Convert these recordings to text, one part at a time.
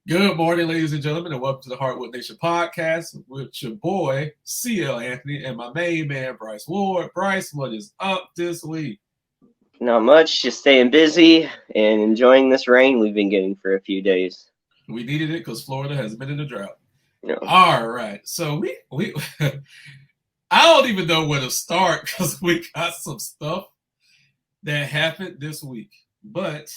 Good morning, ladies and gentlemen, and welcome to the Hardwood Nation podcast with your boy, CL Anthony, and my main man, Bryce Ward. Bryce, what is up this week? Not much, just staying busy and enjoying this rain we've been getting for a few days. We needed it because Florida has been in a drought. You know, All right, so we I don't even know where to start because we got some stuff that happened this week. But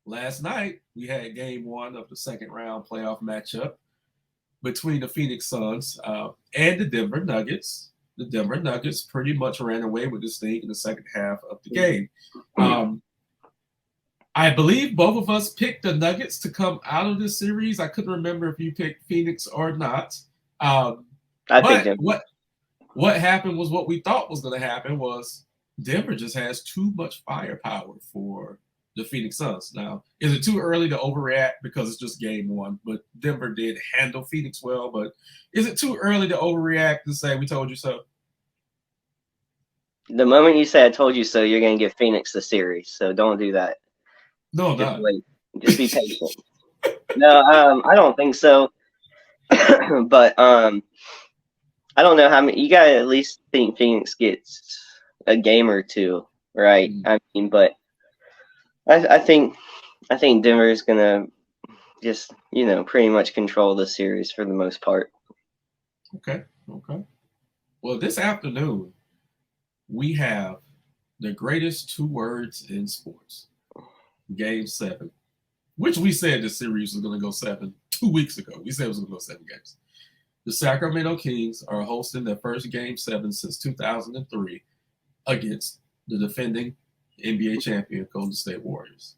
last night we had game one of the second round playoff matchup between the Phoenix Suns and the Denver Nuggets. The Denver Nuggets pretty much ran away with this thing in the second half of the game. I believe both of us picked the Nuggets to come out of this series. I couldn't remember if you picked Phoenix or not. I But picked him. what happened was what we thought was going to happen was Denver just has too much firepower for the Phoenix Suns. Now, is it too early to overreact because it's just game one? But Denver did handle Phoenix well. But is it too early to overreact and say we told you so? The moment you say I told you so, you're going to give Phoenix the series. So don't do that. No, Just not. wait. Just be patient. No, I don't think so. But I don't know how many. You got to at least think Phoenix gets a game or two, right? I mean, but I think Denver is going to just, pretty much control the series for the most part. Okay. Well, this afternoon, we have the greatest two words in sports. Game 7, which we said the series was going to go 7 2 weeks ago. We said it was going to go 7 games. The Sacramento Kings are hosting their first Game 7 since 2003 against the defending NBA champion Golden State Warriors.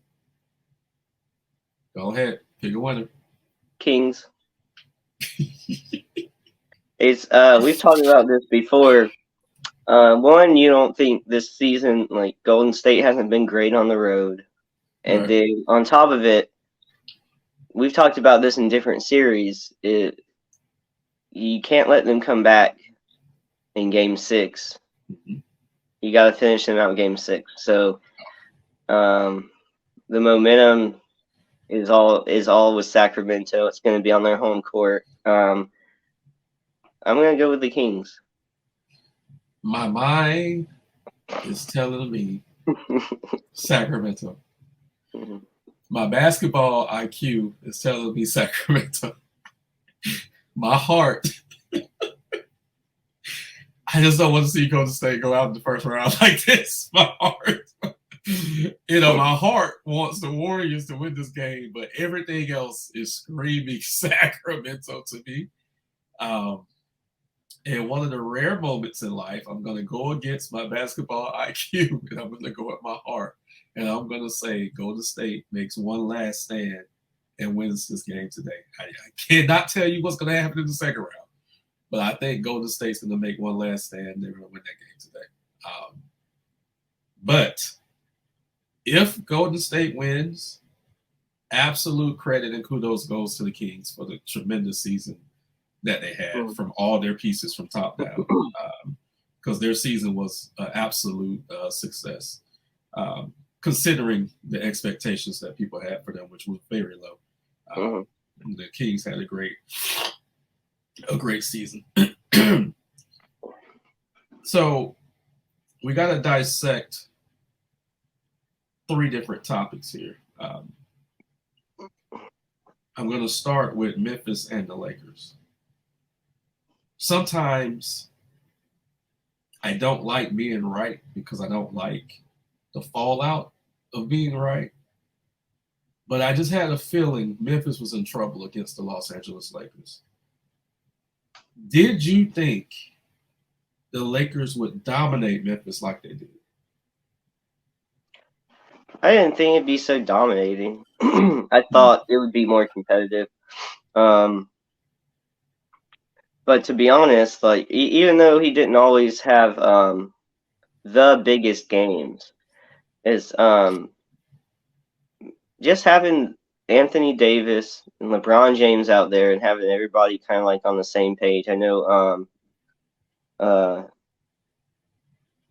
Go ahead, pick a winner. Kings. It's we've talked about this before. One, you don't think this season like Golden State hasn't been great on the road, and Right. then on top of it, we've talked about this in different series. You can't let them come back in Game 6. Mhm. You got to finish them out in Game 6. So, the momentum is all with Sacramento. It's going to be on their home court. I'm going to go with the Kings. My mind is telling me Sacramento. My basketball IQ is telling me Sacramento. My heart, I just don't want to see Golden State go out in the first round like this. My heart, my heart wants the Warriors to win this game, but everything else is screaming Sacramento to me. And one of the rare moments in life, I'm going to go against my basketball IQ, and I'm going to go with my heart. And I'm going to say Golden State makes one last stand and wins this game today. I cannot tell you what's going to happen in the second round, but I think Golden State's going to make one last stand. They're going to win that game today. But if Golden State wins, absolute credit and kudos goes to the Kings for the tremendous season that they had from all their pieces from top down, because their season was an absolute success, considering the expectations that people had for them, which was very low. The Kings had a great season. So we got to dissect 3 different topics here. I'm going to start with Memphis and the Lakers. Sometimes I don't like being right because I don't like the fallout of being right. But I just had a feeling Memphis was in trouble against the Los Angeles Lakers. Did you think the Lakers would dominate Memphis like they did? I didn't think it'd be so dominating. I thought it would be more competitive. But to be honest, like even though he didn't always have the biggest games, is just having Anthony Davis and LeBron James out there and having everybody kind of like on the same page. I know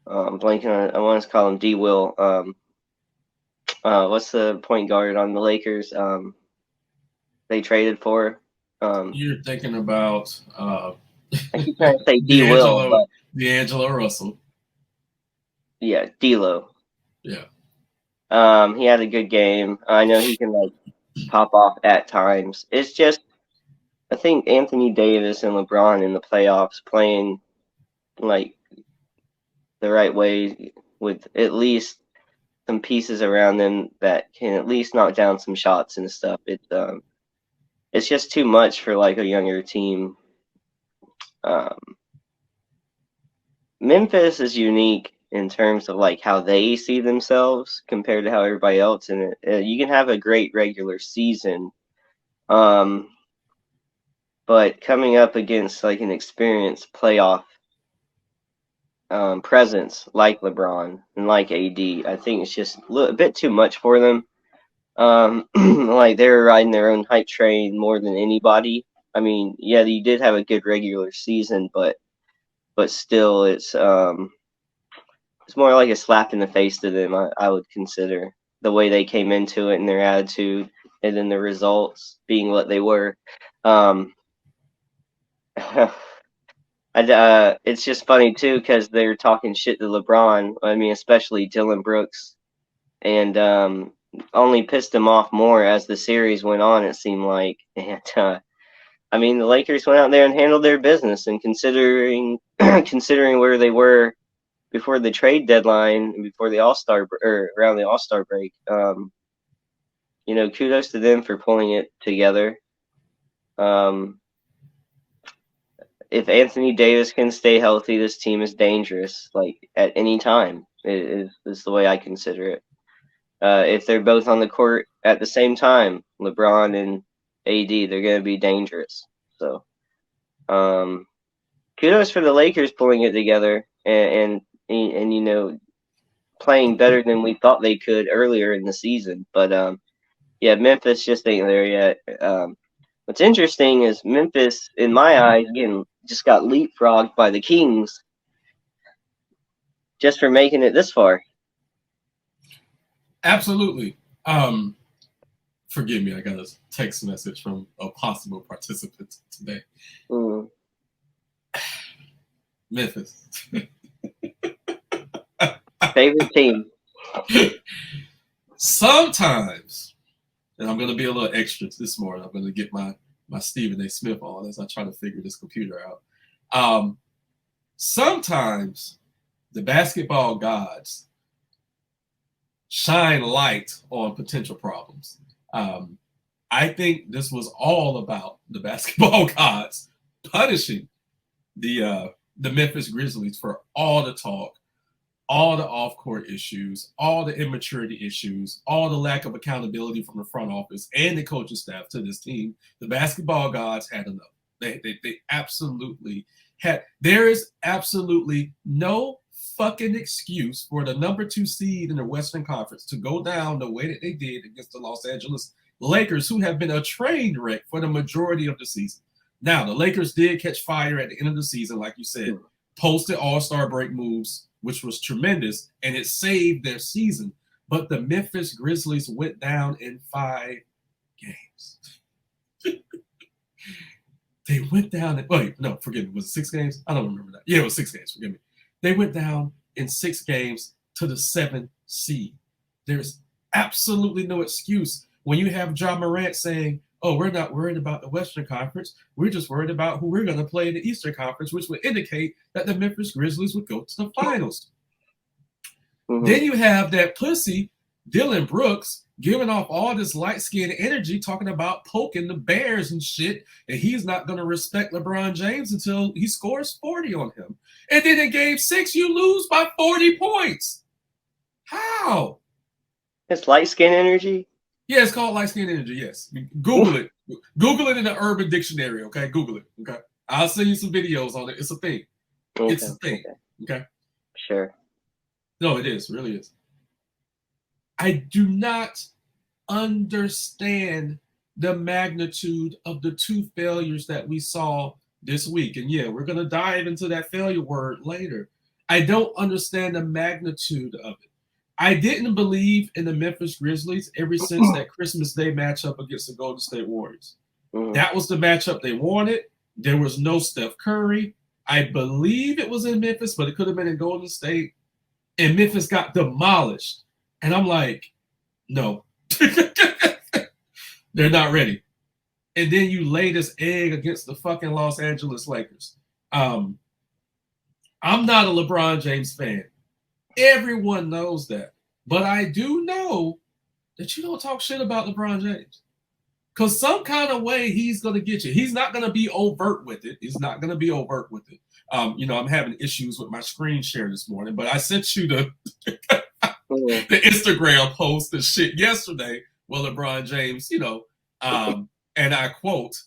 blanking on, I want to call him D Will. What's the point guard on the Lakers? they traded for. You're thinking about I keep trying to say D. Will, D'Angelo but D'Angelo Russell. yeah, D'Lo. Yeah. He had a good game. I know he can like pop off at times. It's just I think Anthony Davis and LeBron in the playoffs playing like the right way with at least some pieces around them that can at least knock down some shots and stuff. It's just too much for like a younger team. Um, Memphis is unique in terms of like how they see themselves compared to how everybody else. And you can have a great regular season, um, but coming up against like an experienced playoff presence like LeBron and like AD, I think it's just a bit too much for them. Like they're riding their own hype train more than anybody. I mean, yeah, you did have a good regular season, but still, it's more like a slap in the face to them. I would consider the way they came into it and their attitude, and then the results being what they were. Um, it's just funny too because they're talking shit to LeBron. I mean, especially Dylan Brooks, and only pissed him off more as the series went on. It seemed like, and I mean, the Lakers went out there and handled their business. And considering considering where they were before the trade deadline, before the All-Star or around the All-Star break, kudos to them for pulling it together. Um, if Anthony Davis can stay healthy, this team is dangerous. Like at any time, is the way I consider it. If they're both on the court at the same time, LeBron and AD, they're going to be dangerous. So, kudos for the Lakers pulling it together and playing better than we thought they could earlier in the season. But yeah, Memphis just ain't there yet. What's interesting is Memphis, in my eyes, again, just got leapfrogged by the Kings just for making it this far. Absolutely. Forgive me, I got a text message from a possible participant today. Mm. Memphis. Favorite team. Sometimes, and I'm going to be a little extra this morning. I'm going to get my Stephen A. Smith on as I try to figure this computer out. Sometimes the basketball gods shine light on potential problems. I think this was all about the basketball gods punishing the Memphis Grizzlies for all the talk, all the off-court issues, all the immaturity issues, all the lack of accountability from the front office and the coaching staff to this team. The basketball gods had enough. They absolutely had. There is absolutely no fucking excuse for the number 2 seed in the Western Conference to go down the way that they did against the Los Angeles Lakers, who have been a train wreck for the majority of the season. Now, the Lakers did catch fire at the end of the season, like you said, posted All-Star break moves, which was tremendous, and it saved their season. But the Memphis Grizzlies went down in 5 games. They went down in, forgive me, was it 6 games? I don't remember that. Yeah, it was 6 games, forgive me. They went down in 6 games to the 7th seed. There's absolutely no excuse when you have Ja Morant saying, oh, we're not worried about the Western Conference. We're just worried about who we're going to play in the Eastern Conference, which would indicate that the Memphis Grizzlies would go to the finals. Mm-hmm. Then you have that pussy, Dylan Brooks, giving off all this light-skinned energy, talking about poking the Bears and shit, and he's not going to respect LeBron James until he scores 40 on him. And then in Game 6, you lose by 40 points. How? It's light-skinned energy? Yeah, it's called light-skinned energy, yes. Google it. Google it in the Urban Dictionary, okay? Google it, okay? I'll send you some videos on it. It's a thing. Okay, it's a thing, okay? Sure. No, it is. It really is. I do not understand the magnitude of the 2 failures that we saw this week. And yeah, we're going to dive into that failure word later. I don't understand the magnitude of it. I didn't believe in the Memphis Grizzlies ever since that Christmas Day matchup against the Golden State Warriors. That was the matchup they wanted. There was no Steph Curry. I believe it was in Memphis, but it could have been in Golden State. And Memphis got demolished. And I'm like, no, they're not ready. And then you lay this egg against the fucking Los Angeles Lakers. I'm not a LeBron James fan. Everyone knows that. But I do know that you don't talk shit about LeBron James. Because some kind of way he's going to get you. He's not going to be overt with it. I'm having issues with my screen share this morning, but I sent you the Instagram post and shit yesterday with LeBron James, and I quote,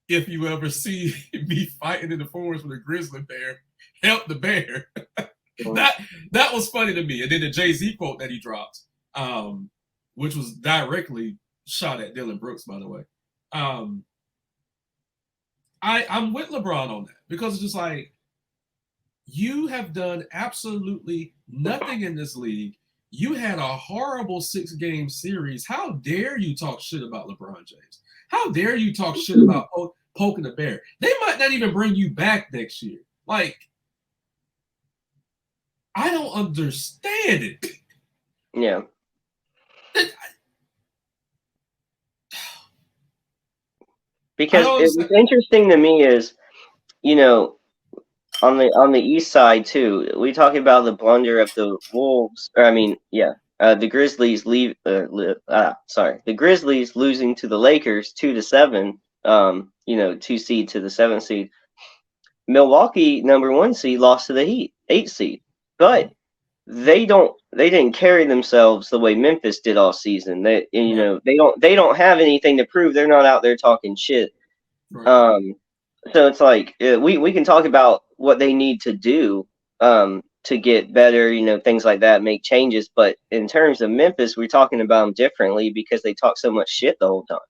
"If you ever see me fighting in the forest with a grizzly bear, help the bear." That was funny to me. And then the Jay-Z quote that he dropped, which was directly shot at Dylan Brooks, by the way. I'm with LeBron on that because it's just like, you have done absolutely nothing in this league. You had a horrible 6-game series. How dare you talk shit about LeBron James? How dare you talk shit about poking the bear? They might not even bring you back next year. Like, I don't understand it. Yeah. Because it was interesting to me is, on the east side too, we talk about the blunder of the Wolves, the Grizzlies the Grizzlies losing to the Lakers 2-7, 2 seed to the 7 seed. Milwaukee, number 1 seed, lost to the Heat, 8 seed, but they didn't carry themselves the way Memphis did all season. They don't have anything to prove. They're not out there talking shit. Right. So it's like, we can talk about what they need to do to get better, things like that, make changes. But in terms of Memphis, we're talking about them differently because they talk so much shit the whole time.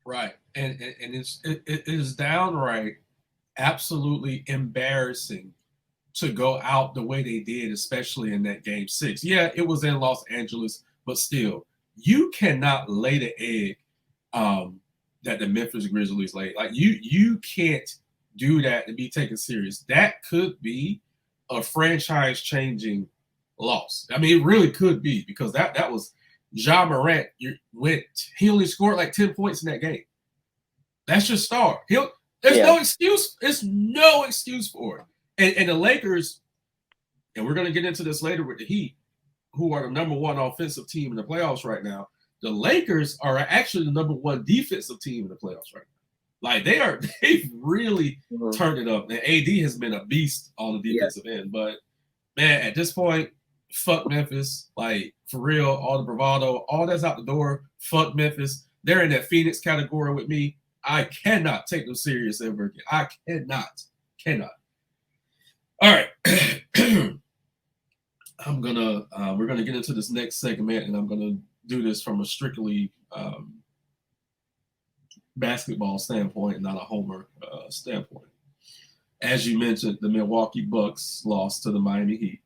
Right, and it is downright absolutely embarrassing to go out the way they did, especially in that game 6. Yeah, it was in Los Angeles, but still, you cannot lay the egg that the Memphis Grizzlies laid. Like, you can't do that and be taken serious. That could be a franchise-changing loss. I mean, it really could be, because that was Ja Morant. He only scored like 10 points in that game. That's your star. There's no excuse. There's no excuse for it. And the Lakers, and we're going to get into this later with the Heat, who are the number 1 offensive team in the playoffs right now. The Lakers are actually the number 1 defensive team in the playoffs right now. Like, they've really turned it up. And AD has been a beast on the defensive end. But, man, at this point, fuck Memphis. Like, for real, all the bravado, all that's out the door. Fuck Memphis. They're in that Phoenix category with me. I cannot take them serious ever again. I cannot. All right. We're gonna get into this next segment, and I'm gonna do this from a strictly basketball standpoint, not a homer standpoint. As you mentioned, the Milwaukee Bucks lost to the Miami Heat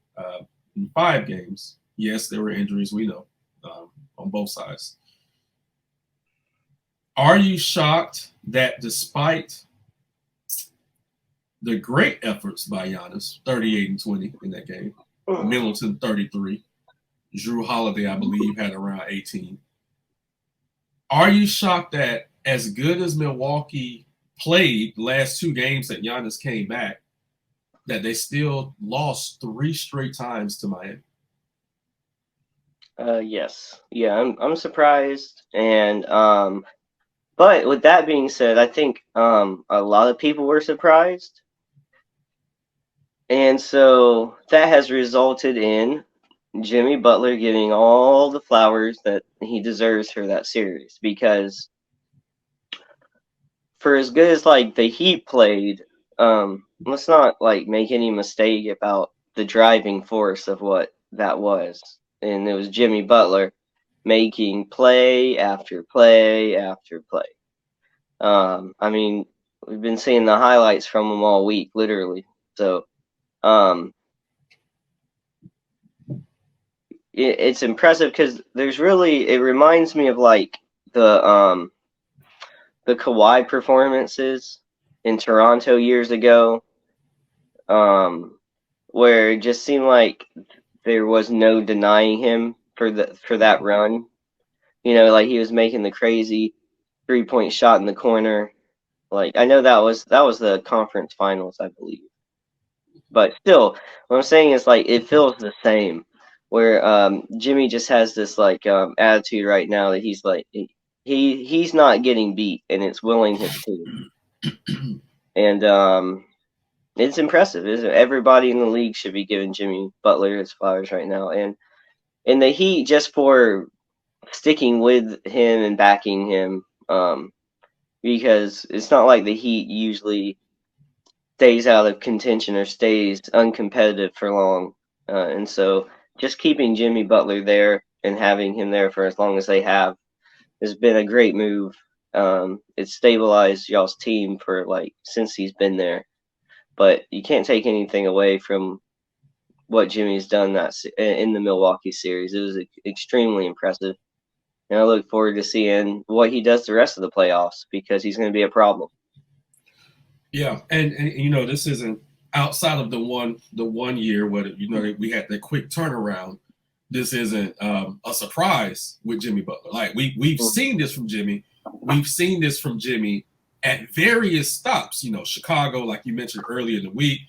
in 5 games. Yes, there were injuries, we know, on both sides. Are you shocked that despite the great efforts by Giannis, 38 and 20 in that game, Middleton 33, Drew Holiday, I believe, had around 18. Are you shocked that as good as Milwaukee played the last 2 games that Giannis came back, that they still lost 3 straight times to Miami? Yes. Yeah, I'm surprised. And but with that being said, I think a lot of people were surprised. And so that has resulted in Jimmy Butler getting all the flowers that he deserves for that series, because for as good as like the Heat played, let's not like make any mistake about the driving force of what that was. And it was Jimmy Butler making play after play after play. I mean, we've been seeing the highlights from him all week, literally. So it's impressive because it reminds me of like the the Kawhi performances in Toronto years ago, where it just seemed like there was no denying him for that run. Like he was making the crazy 3-point shot in the corner. Like I know that was the conference finals, I believe. But still, what I'm saying is like it feels the same. Where Jimmy just has this like attitude right now that he's like he's not getting beat, and it's willing his team. And it's impressive. Everybody in the league should be giving Jimmy Butler his flowers right now, and the Heat just for sticking with him and backing him, because it's not like the Heat usually stays out of contention or stays uncompetitive for long, and so just keeping Jimmy Butler there and having him there for as long as they have has been a great move. It's stabilized y'all's team for like since he's been there, but you can't take anything away from what Jimmy's done in the Milwaukee series. It was extremely impressive, and I look forward to seeing what he does the rest of the playoffs because he's going to be a problem. Yeah, and this isn't outside of the one year where we had that quick turnaround. This isn't a surprise with Jimmy Butler. Like we've seen this from Jimmy. We've seen this from Jimmy at various stops. Chicago, like you mentioned earlier in the week.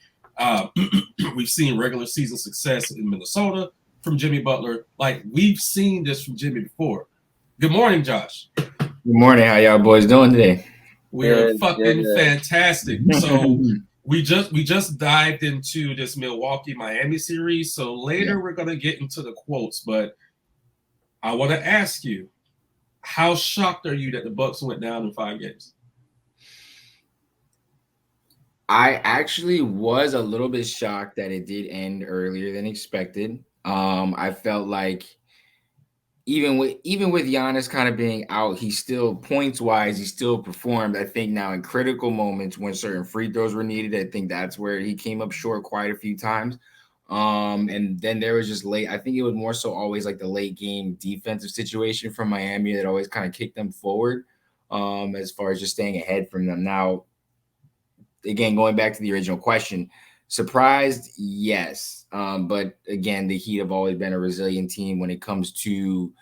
We've seen regular season success in Minnesota from Jimmy Butler. Like we've seen this from Jimmy before. Good morning, Josh. Good morning. How y'all boys doing today? We're fucking fantastic. So we just dived into this Milwaukee-Miami series. So later we're gonna get into the quotes, but I want to ask you, how shocked are you that the Bucks went down in 5 games? I actually was a little bit shocked that it did end earlier than expected. I felt like even with Giannis kind of being out, he still points wise, he still performed. I think now in critical moments when certain free throws were needed, I think that's where he came up short quite a few times. And then there was just late. I think it was more so always like the late game defensive situation from Miami that always kind of kicked them forward, as far as just staying ahead from them. Now, again, going back to the original question, surprised, yes. But again, the Heat have always been a resilient team when it comes to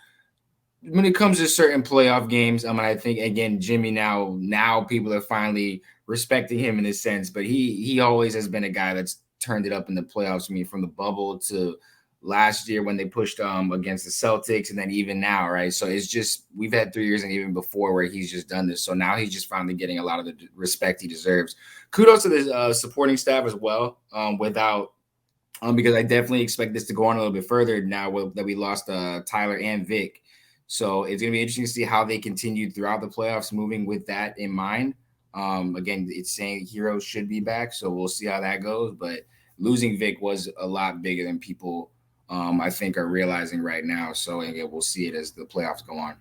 certain playoff games. I think again, Jimmy now people are finally respecting him in a sense, but he always has been a guy that's turned it up in the playoffs. I mean, from the bubble to last year when they pushed against the Celtics, and then even now, right? So it's just we've had 3 years and even before where he's just done this. So now he's just finally getting a lot of the respect he deserves. Kudos to the supporting staff as well. Because I definitely expect this to go on a little bit further now that we lost Tyler and Vic. So it's going to be interesting to see how they continue throughout the playoffs, moving with that in mind. Again, it's saying heroes should be back, so we'll see how that goes. But losing Vic was a lot bigger than people I think are realizing right now. So again, we'll see it as the playoffs go on.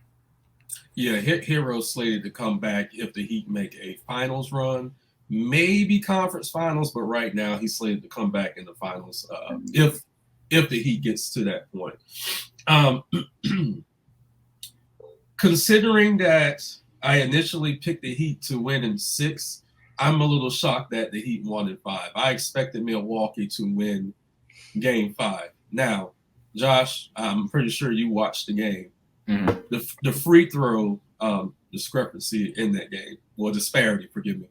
Yeah, Heroes slated to come back if the Heat make a finals run, maybe conference finals, but right now he's slated to come back in the finals if the Heat gets to that point. Considering that I initially picked the Heat to win in 6, I'm a little shocked that the Heat won in 5. I expected Milwaukee to win Game 5. Now, Josh, I'm pretty sure you watched the game. Mm-hmm. The free throw discrepancy in that game, or disparity, forgive me.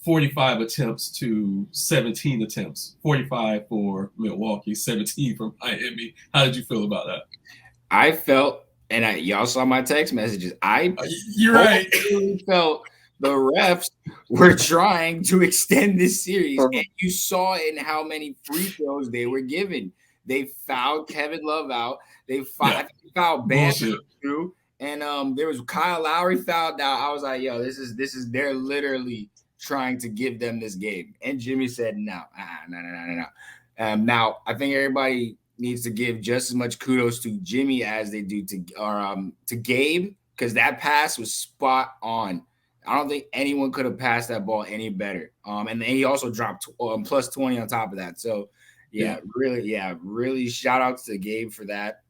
45 attempts to 17 attempts. 45 for Milwaukee, 17 for Miami. How did you feel about that? I felt, and y'all saw my text messages. You're right. Felt the refs were trying to extend this series, and you saw in how many free throws they were given. They fouled Kevin Love out. They fouled Bam through, and there was Kyle Lowry fouled out. I was like, yo, this is they're literally trying to give them this game. And Jimmy said, no. Now I think everybody needs to give just as much kudos to Jimmy as they do to Gabe, because that pass was spot on. I don't think anyone could have passed that ball any better. And then he also dropped plus 20 on top of that. So really shout outs to Gabe for that.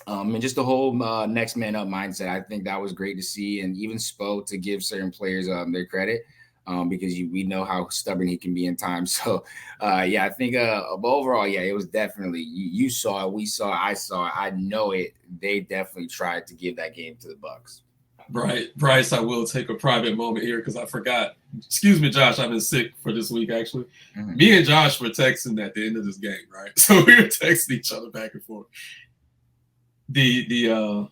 And just the whole next man up mindset. I think that was great to see, and even Spo to give certain players their credit because we know how stubborn he can be in times. So, yeah, I think overall, yeah, it was definitely you saw it, we saw it, I saw it, I know it. They definitely tried to give that game to the Bucks. Right, Bryce, I will take a private moment here because I forgot. Excuse me, Josh, I've been sick for this week, actually. Mm-hmm. Me and Josh were texting at the end of this game, right? So we were texting each other back and forth. The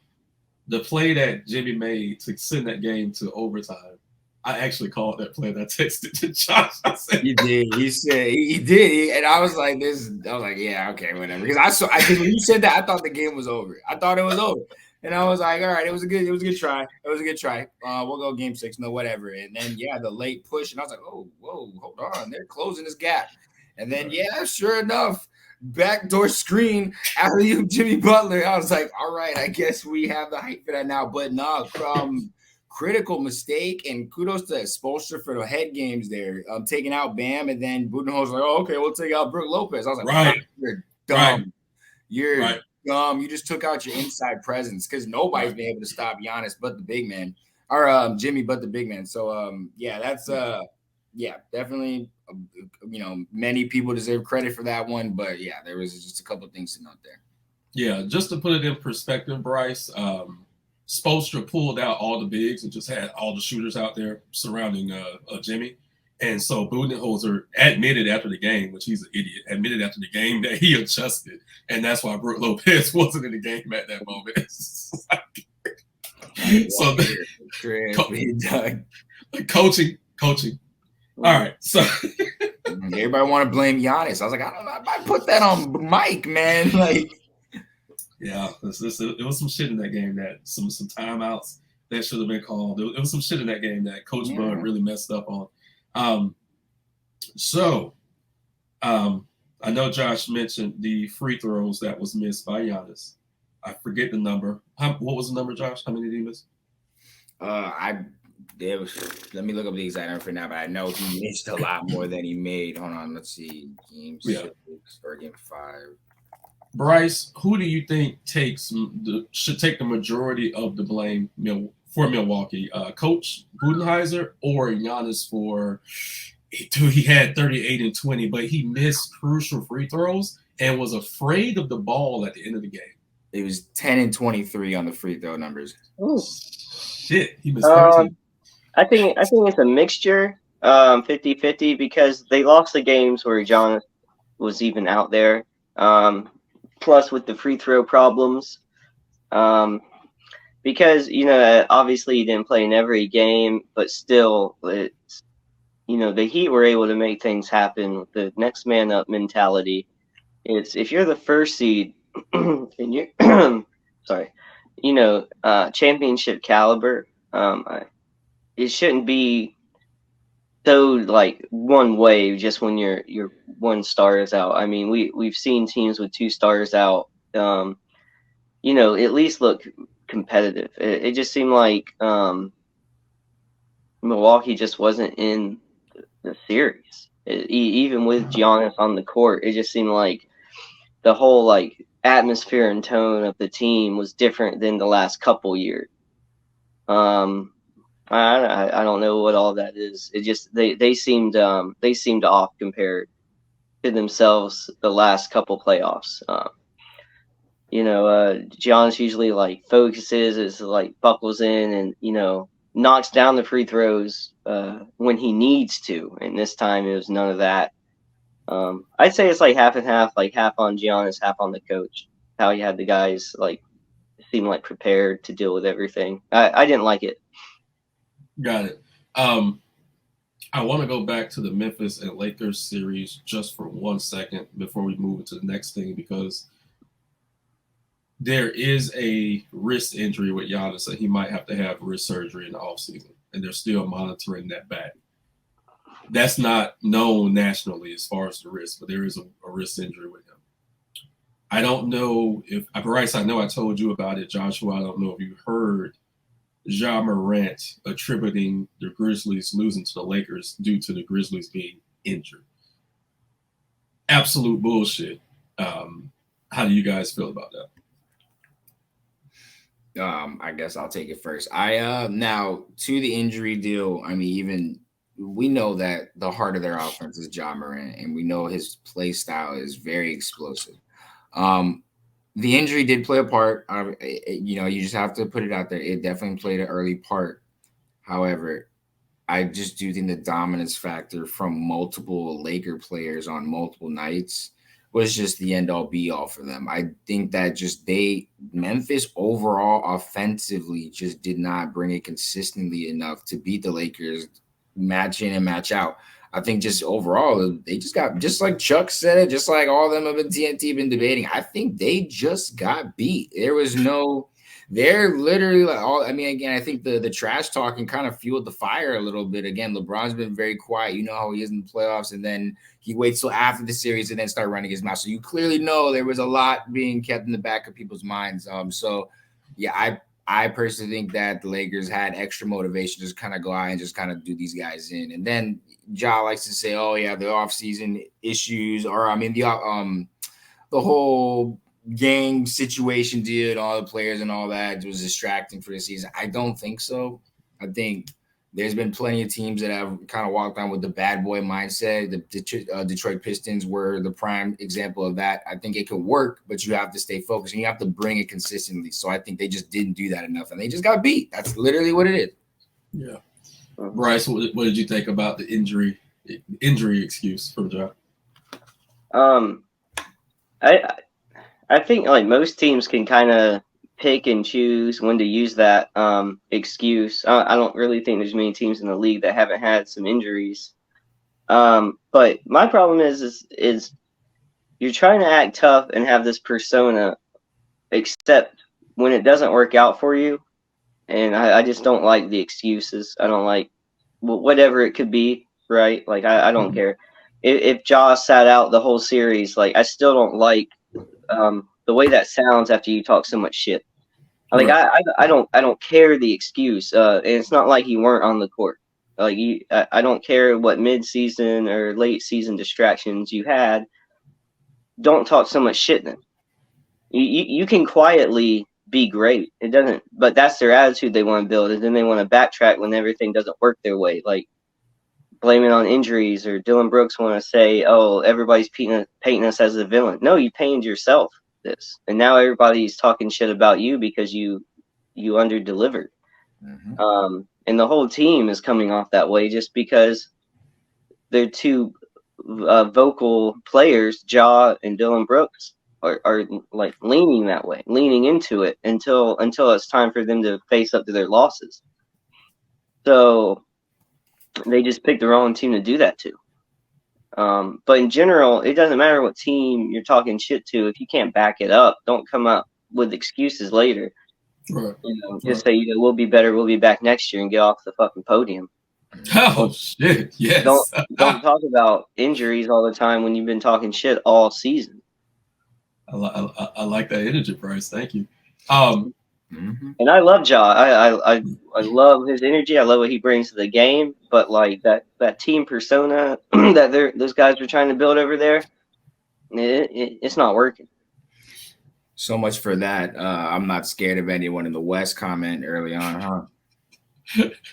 play that Jimmy made to send that game to overtime, I actually called that play and I texted to Josh. I said, he did. He said he did, and I was like, "This." I was like, "Yeah, okay, whatever." Because because when you said that, I thought the game was over. I thought it was over, and I was like, "All right, it was a good try. It was a good try. We'll go game 6, no whatever." And then yeah, the late push, and I was like, "Oh, whoa, hold on, they're closing this gap." And then yeah, sure enough, backdoor screen alley-oop Jimmy Butler. I was like, "All right, I guess we have the hype for that now." But no, critical mistake, and kudos to Spoelstra for the head games there, taking out Bam, and then Budenholzer's like, "Oh, okay, we'll take out Brook Lopez." I was like, right, "You're dumb. Right. You're dumb. You just took out your inside presence because nobody's been able to stop Giannis but the big man, or Jimmy but the big man." So yeah, that's yeah, definitely. Many people deserve credit for that one, but yeah, there was just a couple things to note there. Yeah, just to put it in perspective, Bryce, Spoelstra pulled out all the bigs and just had all the shooters out there surrounding Jimmy. And so Budenholzer admitted after the game, which he's an idiot, admitted after the game that he adjusted. And that's why Brook Lopez wasn't in the game at that moment. So coaching. All right. So everybody want to blame Giannis. I was like, I don't know. I might put that on Mike, man. Like, yeah, it was some shit in that game that some timeouts that should have been called. It was some shit in that game that Coach Bud really messed up on. I know Josh mentioned the free throws that was missed by Giannis. I forget the number. What was the number, Josh? How many did he miss? Let me look up the exact number for now, but I know he missed a lot more than he made. Hold on, let's see. Game 6 or game 5. Bryce, who do you think should take the majority of the blame for Milwaukee? Coach Budenholzer or Giannis for? He had 38 and 20, but he missed crucial free throws and was afraid of the ball at the end of the game. It was 10 and 23 on the free throw numbers. Ooh. Shit, he missed 13. I think it's a mixture, 50-50, because they lost the games where Giannis was even out there. Plus with the free throw problems, because obviously he didn't play in every game, but still, it's the Heat were able to make things happen with the next man up mentality. It's if you're the first seed and you're sorry, championship caliber, it shouldn't be so like one way just when your one star is out. I mean, we've seen teams with 2 stars out, at least look competitive. It just seemed like Milwaukee just wasn't in the series. Even with Giannis on the court, it just seemed like the whole atmosphere and tone of the team was different than the last couple years. I don't know what all that is. It just they seemed off compared to themselves the last couple playoffs. Giannis usually focuses, is buckles in, and knocks down the free throws when he needs to. And this time it was none of that. I'd say it's half and half, half on Giannis, half on the coach. How he had the guys seem prepared to deal with everything. I didn't like it. Got it. I want to go back to the Memphis and Lakers series just for 1 second before we move into the next thing, because there is a wrist injury with Giannis, and he might have to have wrist surgery in the offseason, and they're still monitoring that back. That's not known nationally as far as the wrist, but there is a wrist injury with him. I don't know if, Bryce, I know I told you about it, Joshua. I don't know if you heard Ja Morant attributing the Grizzlies losing to the Lakers due to the Grizzlies being injured. Absolute bullshit. How do you guys feel about that? I guess I'll take it first. Now to the injury deal. I mean, even we know that the heart of their offense is John Morant, and we know his play style is very explosive. Um, the injury did play a part. You just have to put it out there. It definitely played an early part. However, I just do think the dominance factor from multiple Laker players on multiple nights was just the end all be all for them. I think that just Memphis overall offensively just did not bring it consistently enough to beat the Lakers match in and match out. I think just overall they just got, just like Chuck said it, just like all of them have been TNT been debating. I think they just got beat. There was no they're literally like all. I mean, again, I think the trash talking kind of fueled the fire a little bit. Again, LeBron's been very quiet. You know how he is in the playoffs, and then he waits till after the series and then start running his mouth. So you clearly know there was a lot being kept in the back of people's minds. So yeah, I personally think that the Lakers had extra motivation to just kind of go out and just kind of do these guys in. And then Ja likes to say, "Oh yeah, the offseason issues," or I mean the whole gang situation deal and all the players and all that was distracting for the season. I don't think so. I think there's been plenty of teams that have kind of walked on with the bad boy mindset. The Detroit Pistons were the prime example of that. I think it could work, but you have to stay focused and you have to bring it consistently. So I think they just didn't do that enough, and they just got beat. That's literally what it is. Yeah. Bryce, what did you think about the injury excuse from Ja? I think like most teams can kind of pick and choose when to use that excuse. I don't really think there's many teams in the league that haven't had some injuries. But my problem is you're trying to act tough and have this persona, except when it doesn't work out for you. And I just don't like the excuses. I don't like whatever it could be, right? Like I don't care. If Ja sat out the whole series, like I still don't like the way that sounds after you talk so much shit. Like right. I don't care the excuse. And it's not like you weren't on the court. Like I don't care what mid-season or late season distractions you had. Don't talk so much shit then. You can quietly be great. It doesn't, but that's their attitude they want to build, and then they want to backtrack when everything doesn't work their way. Like blame it on injuries, or Dylan Brooks want to say, "Oh, everybody's painting us as a villain." No, you painted yourself this, and now everybody's talking shit about you because you under delivered. Mm-hmm. And the whole team is coming off that way just because they're two vocal players, Ja and Dylan Brooks, are like leaning that way, leaning into it until it's time for them to face up to their losses. So they just picked the wrong team to do that to. But in general, it doesn't matter what team you're talking shit to. If you can't back it up, don't come up with excuses later. Right. Just say, we'll be better. We'll be back next year and get off the fucking podium. Oh shit! Yes. Don't talk about injuries all the time when you've been talking shit all season. I like that energy, Bryce. Thank you. And I love Ja. I love his energy. I love what he brings to the game. But like that team persona that those guys are trying to build over there, it's not working. So much for that. I'm not scared of anyone in the West comment early on, huh?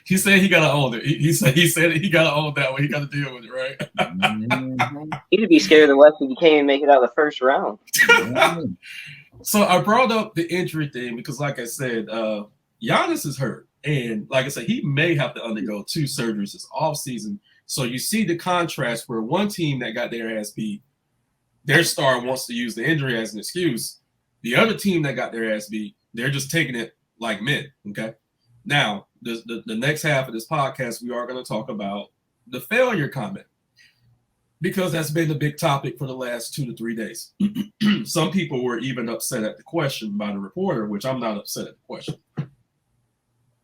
He said he gotta own it. He said he gotta own that one. He gotta deal with it, right? Mm-hmm. He'd be scared of the West if he can't even make it out of the first round. So I brought up the injury thing because, like I said, Giannis is hurt, and like I said, he may have to undergo 2 surgeries this offseason. So you see the contrast where one team that got their ass beat, their star wants to use the injury as an excuse. The other team that got their ass beat, they're just taking it like men. Okay. Now, the next half of this podcast, we are going to talk about the failure comment because that's been the big topic for the last 2 to 3 days. Some people were even upset at the question by the reporter, which I'm not upset at the question.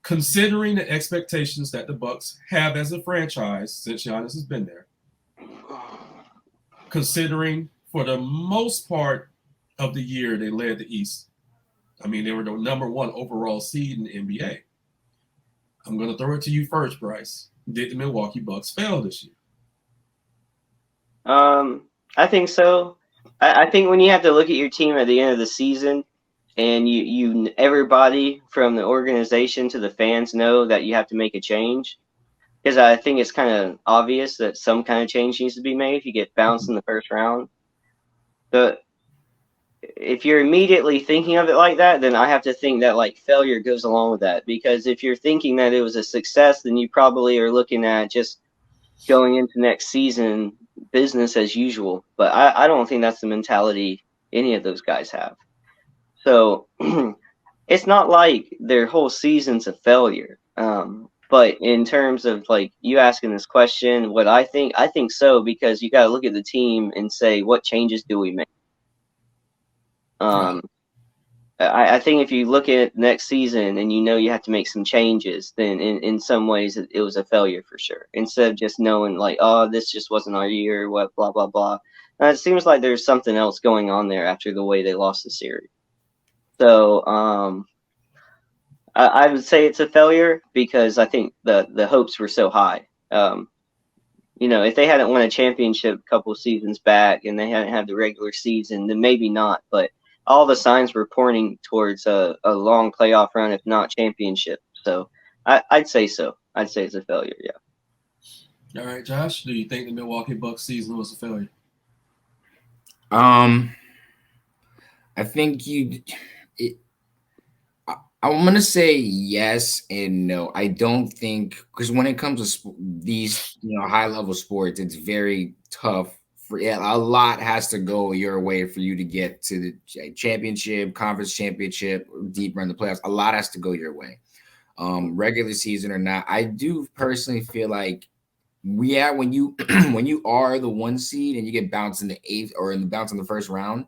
Considering the expectations that the Bucks have as a franchise since Giannis has been there, considering for the most part of the year they led the East. I mean, they were the number 1 overall seed in the NBA. I'm going to throw it to you first, Bryce. Did the Milwaukee Bucks fail this year? I think so. I think when you have to look at your team at the end of the season and everybody from the organization to the fans know that you have to make a change, because I think it's kind of obvious that some kind of change needs to be made if you get bounced in the first round. But if you're immediately thinking of it like that, then I have to think that like failure goes along with that, because if you're thinking that it was a success, then you probably are looking at just going into next season business as usual. But I don't think that's the mentality any of those guys have. So it's not like their whole season's a failure. But in terms of like you asking this question, what I think so, because you got to look at the team and say, what changes do we make? I think if you look at next season and you know you have to make some changes, then in some ways it was a failure for sure. Instead of just knowing like, oh, this just wasn't our year, what, blah, blah, blah. It seems like there's something else going on there after the way they lost the series. So I would say it's a failure because I think the hopes were so high. If they hadn't won a championship a couple of seasons back and they hadn't had the regular season, then maybe not. But all the signs were pointing towards a long playoff run, if not championship. So I'd say so. I'd say it's a failure, yeah. All right, Josh, do you think the Milwaukee Bucks season was a failure? I think I'm gonna say yes and no. I don't think, because when it comes to these high level sports, it's very tough. A lot has to go your way for you to get to the championship, conference championship, deeper in the playoffs. A lot has to go your way, regular season or not. I do personally feel like, when you when you are the 1 seed and you get bounced in the 8th or bounce in the first round,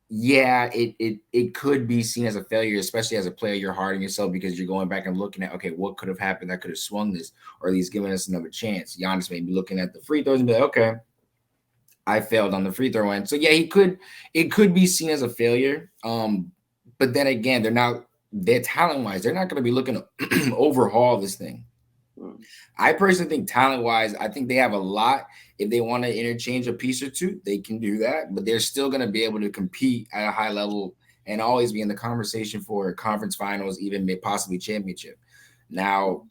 yeah, it could be seen as a failure, especially as a player. You're hard on yourself because you're going back and looking at, okay, what could have happened that could have swung this, or at least given us another chance. Giannis may be looking at the free throws and be like, okay, I failed on the free throw end. So yeah, it could be seen as a failure. But then again, they're talent wise, they're not going to be looking to overhaul this thing. I personally think talent wise, I think they have a lot. If they want to interchange a piece or two, they can do that, but they're still going to be able to compete at a high level and always be in the conversation for conference finals, even possibly championship. Now,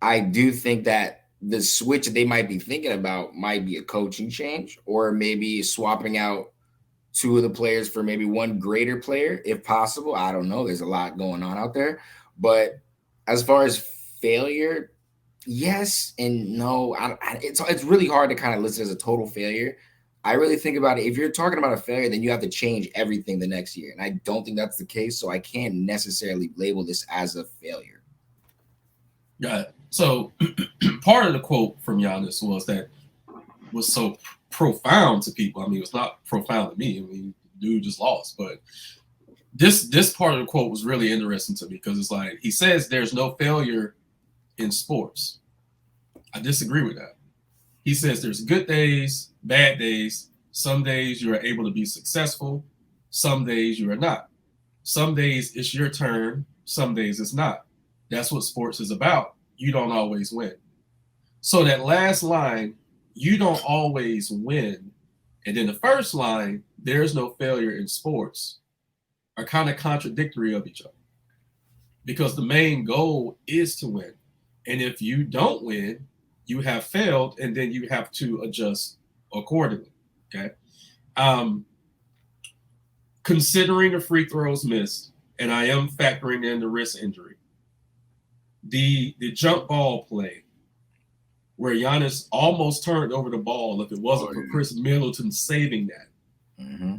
I do think that the switch that they might be thinking about might be a coaching change, or maybe swapping out 2 of the players for maybe 1 greater player, if possible. I don't know. There's a lot going on out there. But as far as failure, yes and no. It's really hard to kind of list it as a total failure. I really think about it. If you're talking about a failure, then you have to change everything the next year. And I don't think that's the case. So I can't necessarily label this as a failure. Got it. So part of the quote from Giannis was so profound to people. I mean, it was not profound to me. I mean, dude just lost. But this part of the quote was really interesting to me, because it's like, he says there's no failure in sports. I disagree with that. He says there's good days, bad days. Some days you are able to be successful. Some days you are not. Some days it's your turn. Some days it's not. That's what sports is about. You don't always win. So that last line, you don't always win, and then the first line, there's no failure in sports, are kind of contradictory of each other, because the main goal is to win. And if you don't win, you have failed, and then you have to adjust accordingly. Okay. Considering the free throws missed, and I am factoring in the wrist injury, the jump ball play where Giannis almost turned over the ball if it wasn't for Chris Middleton saving that. Mm-hmm.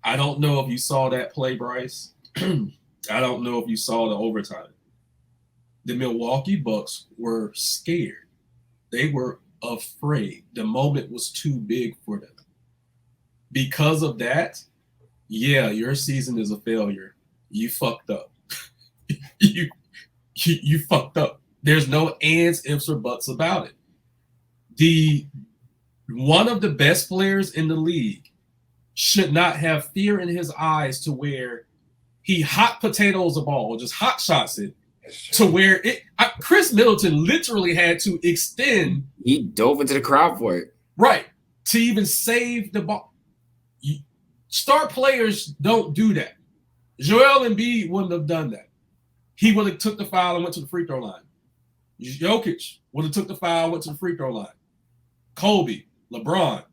I don't know if you saw that play, Bryce. I don't know if you saw the overtime. The Milwaukee Bucks were scared. They were afraid. The moment was too big for them. Because of that, yeah, your season is a failure. You fucked up. You fucked up. There's no ands, ifs, or buts about it. One of the best players in the league should not have fear in his eyes to where he hot potatoes a ball, just hot shots it, to where Chris Middleton literally had to extend. He dove into the crowd for it. Right. To even save the ball. Star players don't do that. Joel Embiid wouldn't have done that. He would have took the foul and went to the free throw line. Jokic would have took the foul, went to the free throw line. Kobe, LeBron,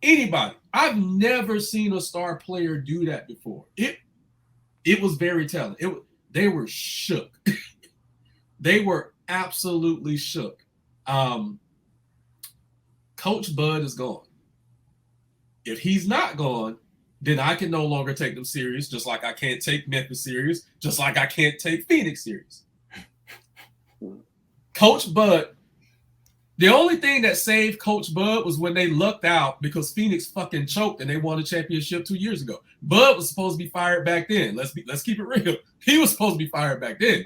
anybody. I've never seen a star player do that before. It was very telling. They were shook. They were absolutely shook. Coach Bud is gone. If he's not gone, then I can no longer take them serious, just like I can't take Memphis serious, just like I can't take Phoenix serious. Coach Bud, the only thing that saved Coach Bud was when they lucked out because Phoenix fucking choked and they won a championship 2 years ago. Bud was supposed to be fired back then. Let's keep it real. He was supposed to be fired back then.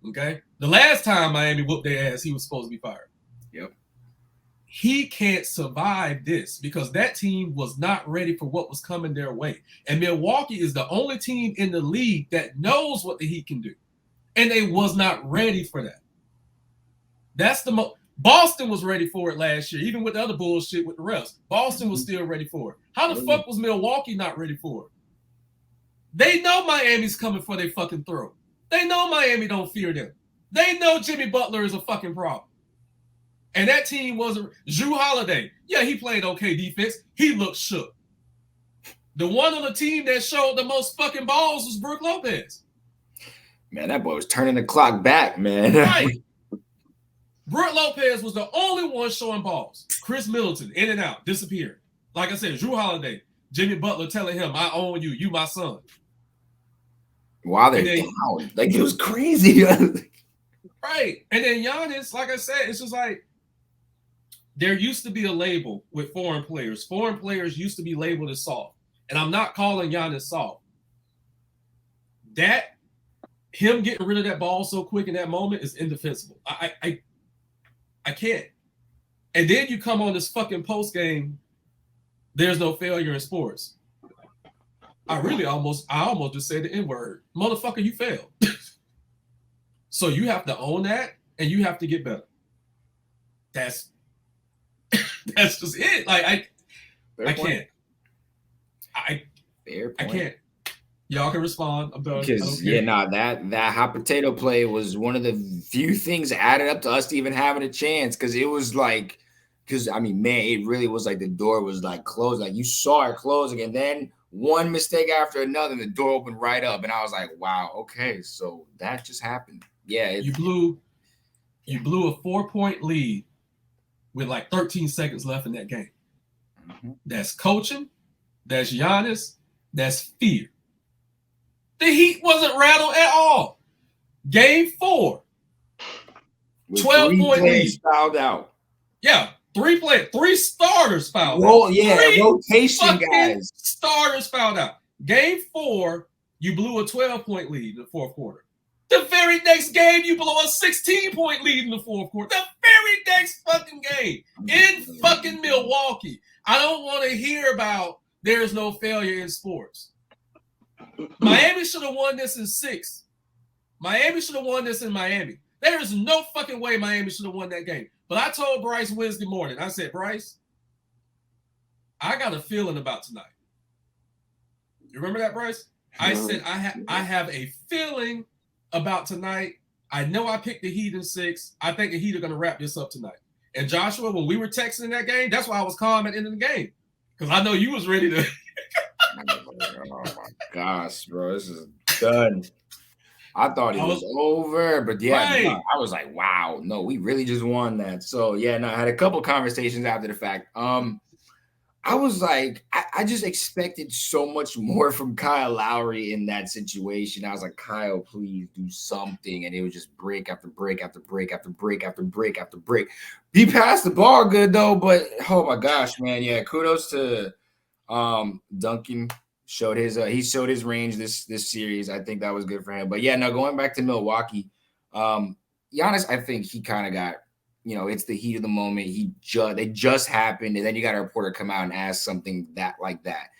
Okay? The last time Miami whooped their ass, he was supposed to be fired. Yep. He can't survive this because that team was not ready for what was coming their way. And Milwaukee is the only team in the league that knows what the Heat can do. And they was not ready for that. That's the Boston was ready for it last year, even with the other bullshit with the refs. Boston was still ready for it. How the fuck was Milwaukee not ready for it? They know Miami's coming for their fucking throat. They know Miami don't fear them. They know Jimmy Butler is a fucking problem. And that team wasn't. Jrue Holiday, yeah, he played okay defense. He looked shook. The one on the team that showed the most fucking balls was Brook Lopez. Man, that boy was turning the clock back, man. Right. Brook Lopez was the only one showing balls. Chris Middleton, in and out, disappeared. Like I said, Jrue Holiday, Jimmy Butler telling him, I own you. You my son. Wow, they're down. Like, it was crazy. Right. And then Giannis, like I said, it's just like, there used to be a label with foreign players. Foreign players used to be labeled as soft. And I'm not calling Giannis soft. That, him getting rid of that ball so quick in that moment is indefensible. I can't. And then you come on this fucking post game, there's no failure in sports. I almost just said the N-word. Motherfucker, you failed. So you have to own that and you have to get better. That's just it. Like I can't. I can't. Y'all can respond. I'm done. Because that hot potato play was one of the few things that added up to us even having a chance. Because it was like, man, it really was like the door was like closed. Like you saw it closing, and then one mistake after another, and the door opened right up, and I was like, wow, okay, so that just happened. Yeah, you blew a 4-point lead with like 13 seconds left in that game. Mm-hmm. That's coaching. That's Giannis. That's fear. The Heat wasn't rattled at all. Game 4. 12-point lead. Fouled out. Yeah, 3 starters fouled out. Yeah, rotation guys. Starters fouled out. Game 4, you blew a 12-point lead in the fourth quarter. The very next game, you blow a 16-point lead in the fourth quarter. The very next fucking game in fucking Milwaukee. I don't want to hear about there's no failure in sports. Miami should have won this in 6. Miami should have won this in Miami. There is no fucking way Miami should have won that game. But I told Bryce Wednesday morning, I said, Bryce, I got a feeling about tonight. You remember that, Bryce? I said, I have a feeling about tonight. I know I picked the Heat in 6. I think the Heat are going to wrap this up tonight. And Joshua, when we were texting that game, that's why I was calm at the end of the game. Because I know you was ready to. Oh my gosh, bro, this is done. I thought it was over, but yeah, right. I was like, wow, no, we really just won that. So yeah, no, I had a couple conversations after the fact. I was like, I just expected so much more from Kyle Lowry in that situation. I was like, Kyle, please do something. And it was just break after break after break after break after break after break. He passed the ball good though, but oh my gosh, man. Yeah, kudos to Duncan. He showed his range this series. I think that was good for him. But yeah, now going back to Milwaukee, Giannis, I think he kind of got, it's the heat of the moment. It just happened, and then you got a reporter come out and ask something like that.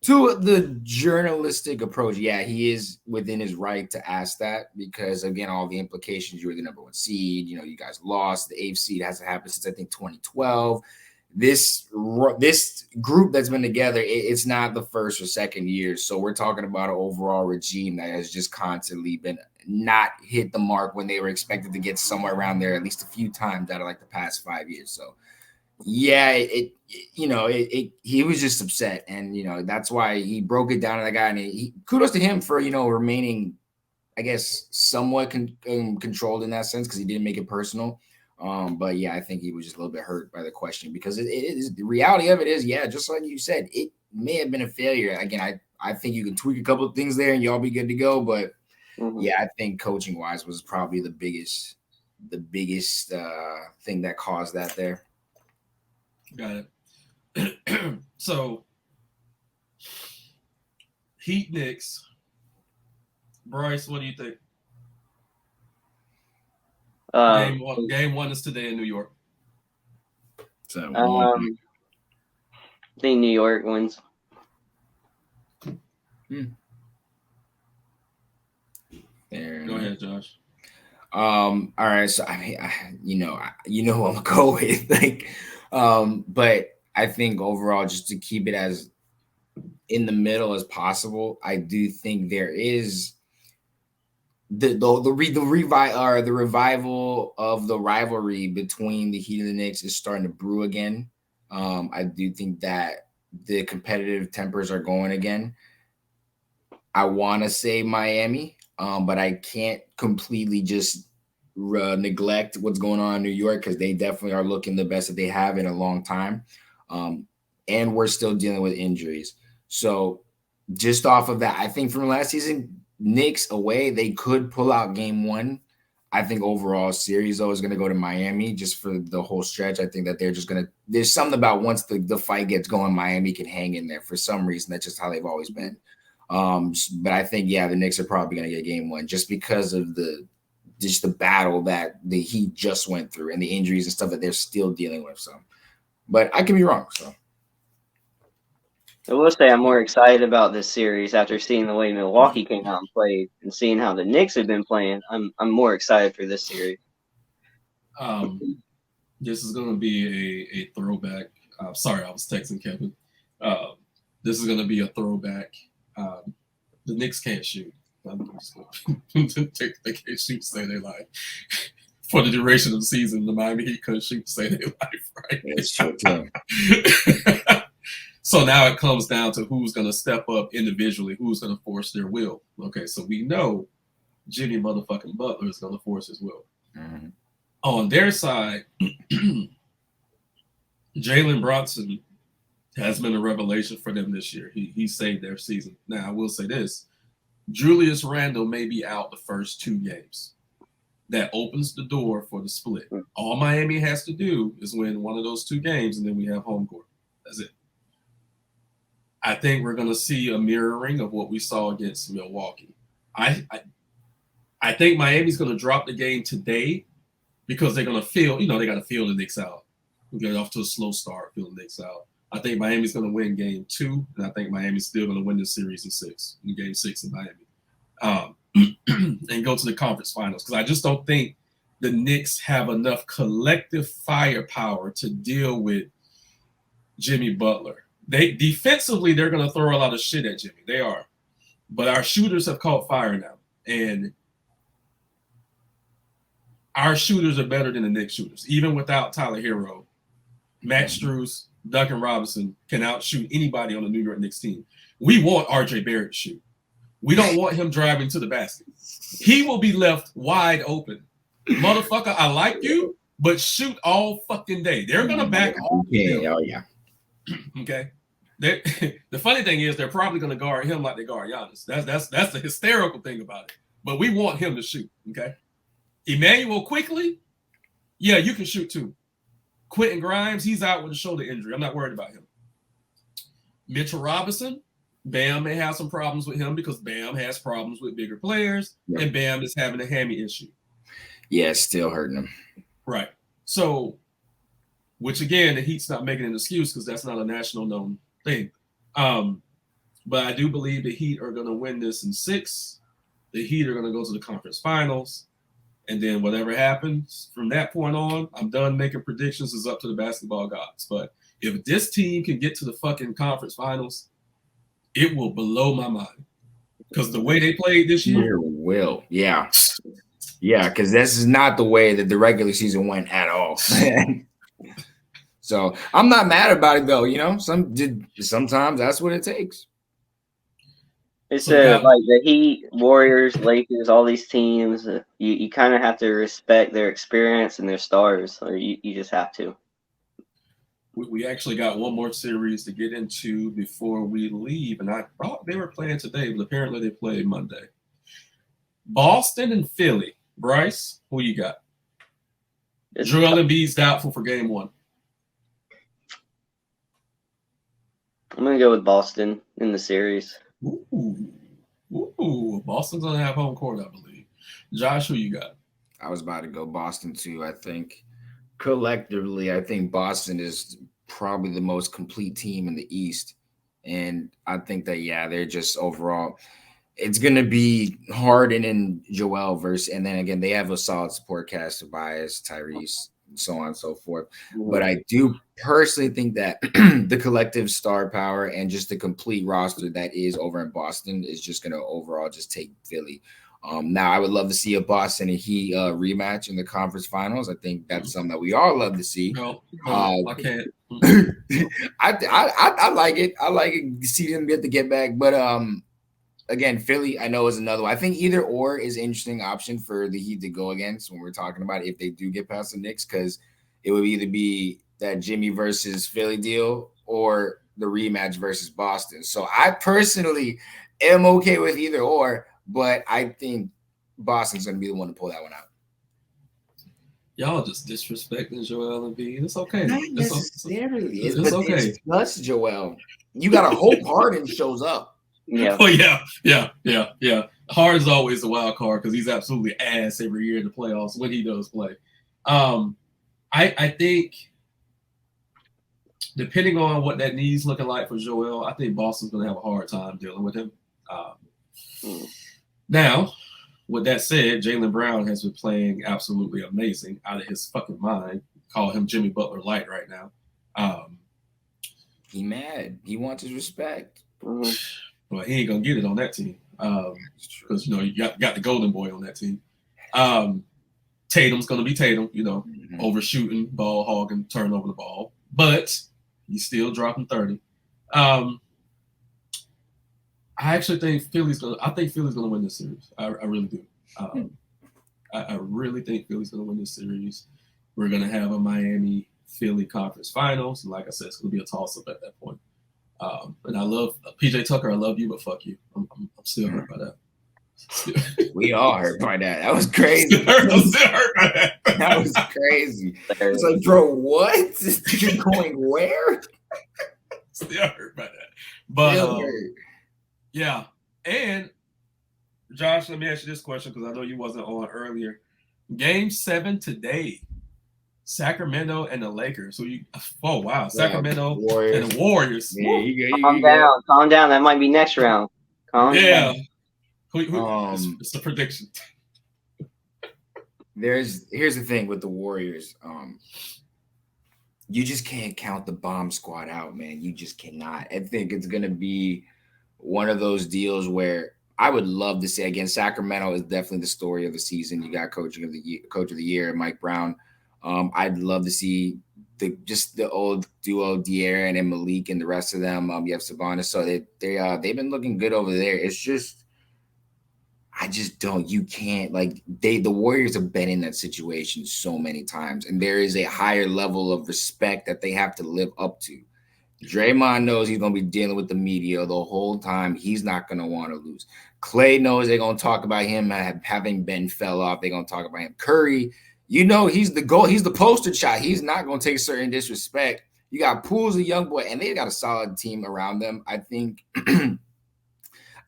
To the journalistic approach, yeah, he is within his right to ask that because, again, all the implications. You were the number 1 seed. You guys lost. The 8th seed hasn't happened since, I think, 2012. this group that's been together, it's not the first or second year. So we're talking about an overall regime that has just constantly been not hit the mark when they were expected to get somewhere around there at least a few times out of like the past 5 years. So yeah, he was just upset, and that's why he broke it down to that guy. And kudos to him for remaining, I guess, somewhat controlled in that sense, because he didn't make it personal. But yeah, I think he was just a little bit hurt by the question, because it is, the reality of it is, yeah, just like you said, it may have been a failure. Again, I think you can tweak a couple of things there and y'all be good to go. But yeah, I think coaching wise was probably the biggest thing that caused that there. Got it. So, Heat Knicks. Bryce, what do you think? Game one is today in New York. So I think New York wins. There. Go ahead, Josh. All right. So I mean, who I'm gonna go with, but I think overall, just to keep it as in the middle as possible, I do think there is the revival of the rivalry between the Heat and the Knicks is starting to brew again. I do think that the competitive tempers are going again. I want to say Miami, but I can't completely just neglect what's going on in New York, because they definitely are looking the best that they have in a long time. And we're still dealing with injuries. So just off of that, I think from last season, Knicks away, they could pull out game one. I think overall series, though, is going to go to Miami just for the whole stretch. I think that they're just going to – there's something about once the fight gets going, Miami can hang in there for some reason. That's just how they've always been. But I think, yeah, the Knicks are probably going to get game one just because of the battle that the Heat just went through and the injuries and stuff that they're still dealing with. So, but I can be wrong. So I will say I'm more excited about this series after seeing the way Milwaukee came out and played and seeing how the Knicks have been playing. I'm more excited for this series. This is going to be a throwback. Sorry, I was texting Kevin. This is going to be a throwback. The Knicks can't shoot. I'm just they can't shoot, stay their life. For the duration of the season, the Miami Heat couldn't shoot, stay their life, right? it's true, too. So now it comes down to who's going to step up individually, who's going to force their will. Okay, so we know Jimmy motherfucking Butler is going to force his will. Mm-hmm. On their side, Jalen Brunson has been a revelation for them this year. He saved their season. Now, I will say this. Julius Randle may be out the first 2 games. That opens the door for the split. All Miami has to do is win one of those 2 games, and then we have home court. That's it. I think we're going to see a mirroring of what we saw against Milwaukee. I think Miami's going to drop the game today because they're going to feel, they got to feel the Knicks out. We get off to a slow start, feel the Knicks out. I think Miami's going to win game 2, and I think Miami's still going to win this series in game 6 in Miami. And go to the conference finals, because I just don't think the Knicks have enough collective firepower to deal with Jimmy Butler. Defensively, they're going to throw a lot of shit at Jimmy. They are. But our shooters have caught fire now. And our shooters are better than the Knicks shooters. Even without Tyler Hero, Matt Strus, Duncan Robinson can outshoot anybody on the New York Knicks team. We want RJ Barrett to shoot. We don't want him driving to the basket. He will be left wide open. Motherfucker, I like you, but shoot all fucking day. They're going to back off. Yeah, oh yeah. Okay. The funny thing is they're probably going to guard him like they guard Giannis. That's the hysterical thing about it. But we want him to shoot. Okay. Emmanuel Quickly, yeah, you can shoot too. Quentin Grimes, he's out with a shoulder injury. I'm not worried about him. Mitchell Robinson, Bam may have some problems with him because Bam has problems with bigger players, and Bam is having a hammy issue. Yeah, it's still hurting him. Right. So, which again, the Heat's not making an excuse because that's not a national known thing. But I do believe the Heat are going to win this in 6. The Heat are going to go to the conference finals. And then whatever happens from that point on, I'm done making predictions. It's up to the basketball gods. But if this team can get to the fucking conference finals, it will blow my mind. Because the way they played this year. Will. Yeah. Yeah, because this is not the way that the regular season went at all. So I'm not mad about it though. Sometimes that's what it takes. It's like the Heat, Warriors, Lakers, all these teams. You kind of have to respect their experience and their stars, or you just have to. We actually got one more series to get into before we leave, and I thought they were playing today, but apparently they played Monday. Boston and Philly. Bryce, who you got? Joel Embiid's doubtful for game 1. I'm going to go with Boston in the series. Ooh. Boston's going to have home court, I believe. Josh, who you got? I was about to go Boston too. I think collectively, I think Boston is probably the most complete team in the East. And I think that, they're just overall, it's going to be Harden and Joel and then again, they have a solid support cast, Tobias, Tyrese, and so on and so forth. But I do personally think that the collective star power and just the complete roster that is over in Boston is just going to overall just take Philly. Now, I would love to see a Boston and Heat rematch in the conference finals. I think that's something that we all love to see. No, I can't. I like it. I like it to see them get back. But again, Philly, I know is another one. I think either or is an interesting option for the Heat to go against when we're talking about if they do get past the Knicks, because it would either be that Jimmy versus Philly deal or the rematch versus Boston. So I personally am okay with either or, but I think Boston's going to be the one to pull that one out. Y'all just disrespecting Joel Embiid. It's okay. Not necessarily. It's okay. It's just Joel. You got to hope Harden shows up. Yeah. Oh yeah. Harden's always the wild card because he's absolutely ass every year in the playoffs when he does play. I think depending on what that knee's looking like for Joel, I think Boston's going to have a hard time dealing with him. Now, with that said, Jaylen Brown has been playing absolutely amazing, out of his fucking mind. Call him Jimmy Butler light right now. He mad. He wants his respect. Well, he ain't gonna get it on that team because you got the golden boy on that team. Tatum's gonna be Tatum, overshooting, ball hogging, turn over the ball, but he's still dropping 30. I actually think Philly's gonna win this series. I really do. I really think Philly's gonna win this series. We're gonna have a Miami-Philly conference finals, and like I said, it's gonna be a toss-up at that point. And I love PJ Tucker. I love you, but fuck you. I'm still hurt by that. We all hurt by that. That was crazy. I'm still hurt by that. That was crazy. It's like, bro, what? You're going where? Still hurt by that. But yeah. And Josh, let me ask you this question because I know you wasn't on earlier. Game 7 today. Sacramento and the Lakers. Sacramento and the Warriors. Yeah, calm down. That might be next round. Calm down. It's the prediction. Here's the thing with the Warriors. You just can't count the bomb squad out, man. You just cannot. I think it's gonna be one of those deals where I would love to see, again, Sacramento is definitely the story of the season. You got coach of the year, Mike Brown. I'd love to see the old duo, De'Aaron and Malik, and the rest of them. You have Sabonis, so they've been looking good over there. It's just, I just don't. You can't the Warriors have been in that situation so many times, and there is a higher level of respect that they have to live up to. Draymond knows he's going to be dealing with the media the whole time. He's not going to want to lose. Clay knows they're going to talk about him having been fell off. They're going to talk about him. Curry, he's the goal. He's the poster child. He's not going to take certain disrespect. You got Poole's a young boy, and they got a solid team around them. I think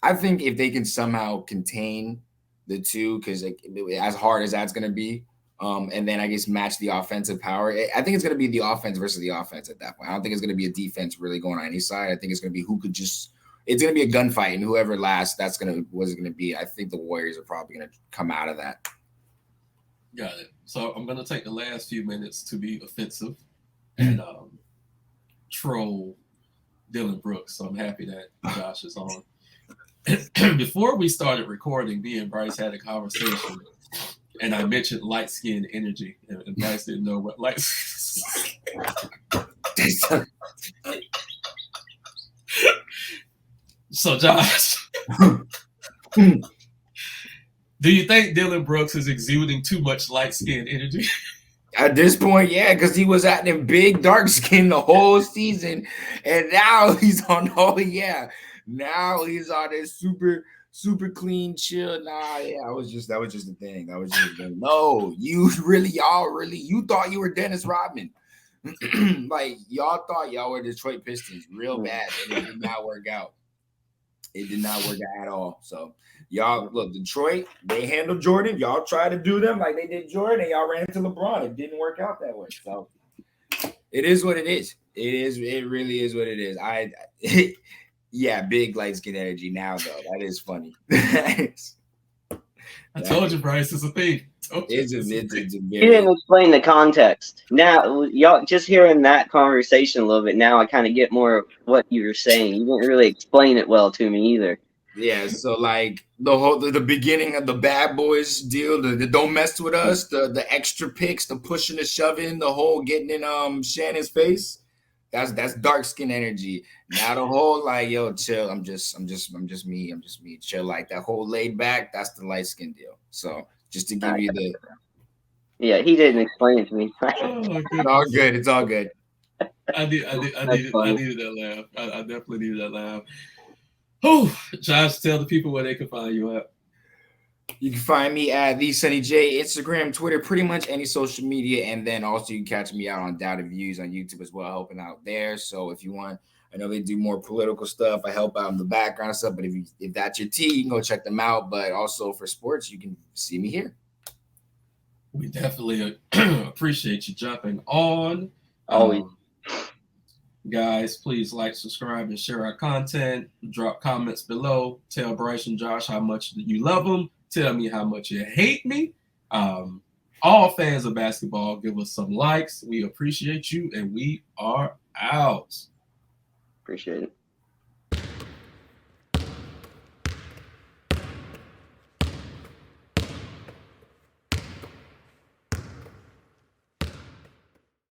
if they can somehow contain the two, because as hard as that's going to be, and then I guess match the offensive power. I think it's going to be the offense versus the offense at that point. I don't think it's going to be a defense really going on any side. I think it's going to be it's going to be a gunfight, and whoever lasts, was it going to be. I think the Warriors are probably going to come out of that. Got it. So I'm going to take the last few minutes to be offensive and troll Dylan Brooks. So I'm happy that Josh is on. Before we started recording, me and Bryce had a conversation, and I mentioned light skin energy, and Bryce didn't know what light. So Josh, do you think Dylan Brooks is exuding too much light skin energy? At this point, yeah, because he was acting big dark skin the whole season, and now he's on. Oh yeah, now he's on this super clean, chill. Nah, yeah, that was just the thing. That was just no. Y'all really, you thought you were Dennis Rodman. Like y'all thought y'all were Detroit Pistons real bad, and it did not work out. It did not work out at all. So y'all look, Detroit, they handled Jordan. Y'all tried to do them like they did Jordan, and y'all ran to LeBron. It didn't work out that way. So it is what it is. It really is what it is. Yeah, big light skin energy now though. That is funny. I told you, Bryce, it's a thing. He didn't explain the context. Now, y'all just hearing that conversation a little bit. Now, I kind of get more of what you were saying. You didn't really explain it well to me either. Yeah, so like the beginning of the bad boys deal, the don't mess with us, the extra picks, the pushing, the shoving, the whole getting in Shannon's face. That's dark skin energy. Now the whole like, yo, chill. I'm just me. Chill, like that whole laid back. That's the light skin deal. So just to give you the. Yeah, he didn't explain it to me. It's all good. It's all good. I needed that laugh. I definitely needed that laugh. Oh, Josh, tell the people where they can find you at. You can find me at the Sunny J, Instagram, Twitter, pretty much any social media, and then also you can catch me out on Doubted Views on YouTube as well, helping out there. So if you want, I know they do more political stuff. I help out in the background stuff, but if that's your tea, you can go check them out. But also for sports, you can see me here. We definitely appreciate you jumping on. Always. Guys, please like, subscribe, and share our content. Drop comments below. Tell Bryce and Josh how much you love them. Tell me how much you hate me. All fans of basketball, give us some likes. We appreciate you, and we are out. Appreciate it.